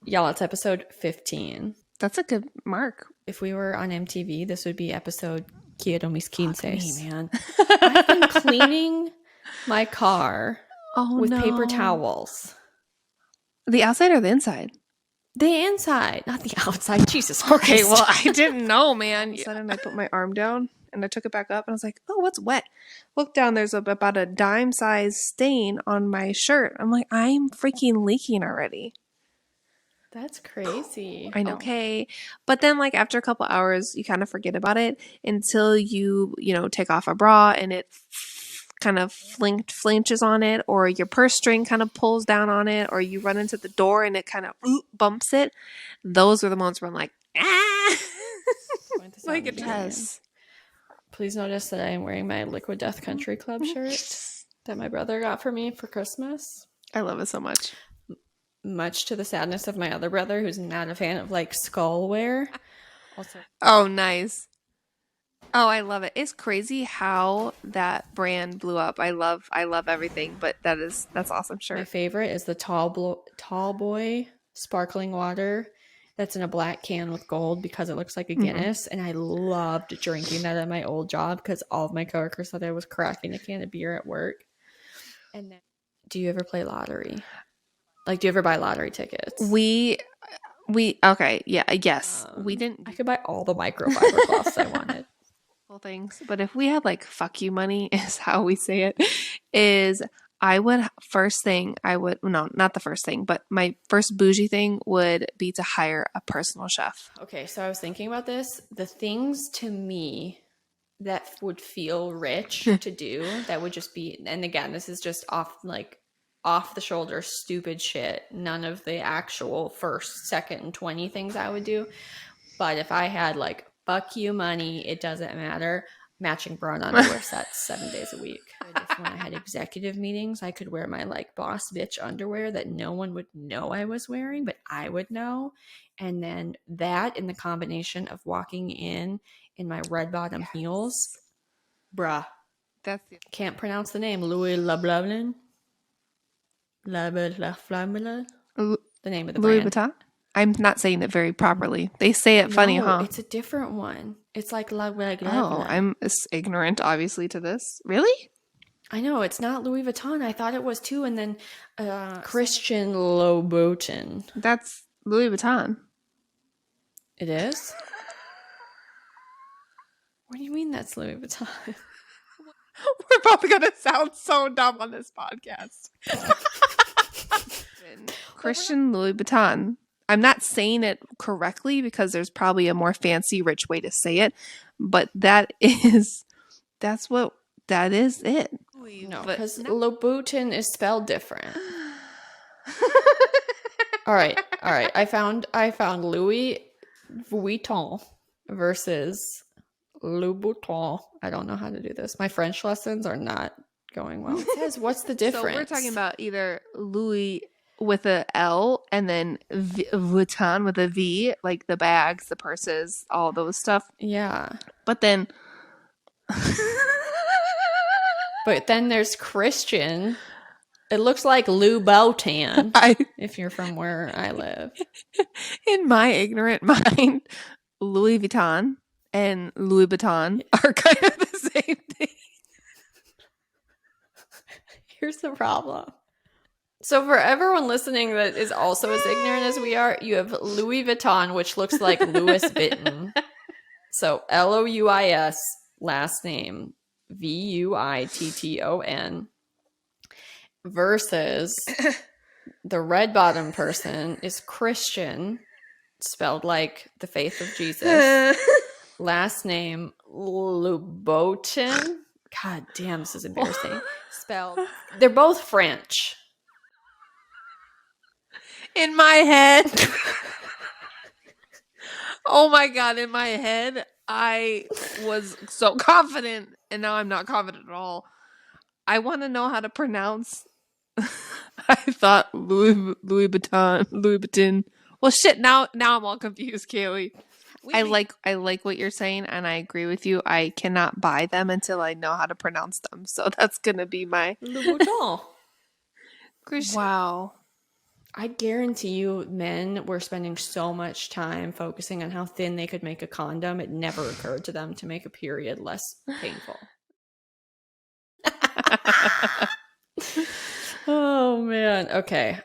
Y'all, it's episode 15. That's a good mark. If we were on MTV, this would be episode Quiero mis quince. Me, man. I've been cleaning my car with paper towels. The outside or the inside? The inside, not the outside. Jesus Christ. Okay, well, I didn't know, man. Suddenly I put my arm down and I took it back up and I was like, oh, what's wet? Look down, there's about a dime-sized stain on my shirt. I'm like, I'm freaking leaking already. That's crazy. I know. Okay. But then, like, after a couple hours, you kind of forget about it until you take off a bra and it kind of flinches on it, or your purse string kind of pulls down on it, or you run into the door and it kind of bumps it. Those are the moments where I'm like, ah! Like it does. Please notice that I am wearing my Liquid Death Country Club shirt that my brother got for me for Christmas. I love it so much. Much to the sadness of my other brother, who's not a fan of like skull wear. Also, oh, nice. Oh, I love it. It's crazy how that brand blew up. I love everything, but that's awesome. Sure. My favorite is the Tall Boy sparkling water that's in a black can with gold because it looks like a Guinness, and I loved drinking that at my old job because all of my coworkers thought I was cracking a can of beer at work. And then, do you ever play lottery? Like, do you ever buy lottery tickets? We okay, yeah, yes. We didn't. I could buy all the microfiber cloths I wanted. Things, but if we had like fuck you money, is how we say it, is I would not the first thing, but my first bougie thing would be to hire a personal chef. Okay, so I was thinking about this. The things to me that would feel rich to do, that would just be, and again, this is just off the shoulder stupid shit. None of the actual first, second, and 20 things I would do. But if I had like fuck you money, it doesn't matter, matching bra and underwear sets 7 days a week. If when I had executive meetings, I could wear my like boss bitch underwear that no one would know I was wearing, but I would know. And then that in the combination of walking in my red bottom heels, bruh. Can't pronounce the name. Louis Leblanc. The name of the Louis brand. Vuitton? I'm not saying it very properly. They say it funny, huh? It's a different one. It's like oh, I'm ignorant, obviously, to this. Really? I know, it's not Louis Vuitton. I thought it was too. And then Christian Louboutin. That's Louis Vuitton. It is? What do you mean that's Louis Vuitton? We're both going to sound so dumb on this podcast. Christian Louis Vuitton. I'm not saying it correctly because there's probably a more fancy, rich way to say it, but that is it. No, because Louboutin is spelled different. All right. I found Louis Vuitton versus Louboutin. I don't know how to do this. My French lessons are not going well. It says, what's the difference? So we're talking about either Louis with a L and then Vuitton with a V, like the bags, the purses, all those stuff. Yeah. But then there's Christian. It looks like Louboutin if you're from where I live. In my ignorant mind, Louis Vuitton and Louis Vuitton are kind of the same thing. Here's the problem. So for everyone listening that is also as ignorant as we are, you have Louis Vuitton, which looks like Louis Vuitton. So Louis, last name Vuitton, versus the red bottom person is Christian, spelled like the faith of Jesus. Last name Louboutin. God damn, this is embarrassing. Spelled. They're both French. In my head. Oh my God, in my head, I was so confident, and now I'm not confident at all. I want to know how to pronounce. I thought Louis Vuitton. Well, shit, now I'm all confused, Kailey. I like what you're saying, and I agree with you. I cannot buy them until I know how to pronounce them. So that's going to be my Louboutin. Wow. I guarantee you men were spending so much time focusing on how thin they could make a condom, it never occurred to them to make a period less painful. Oh man. Okay.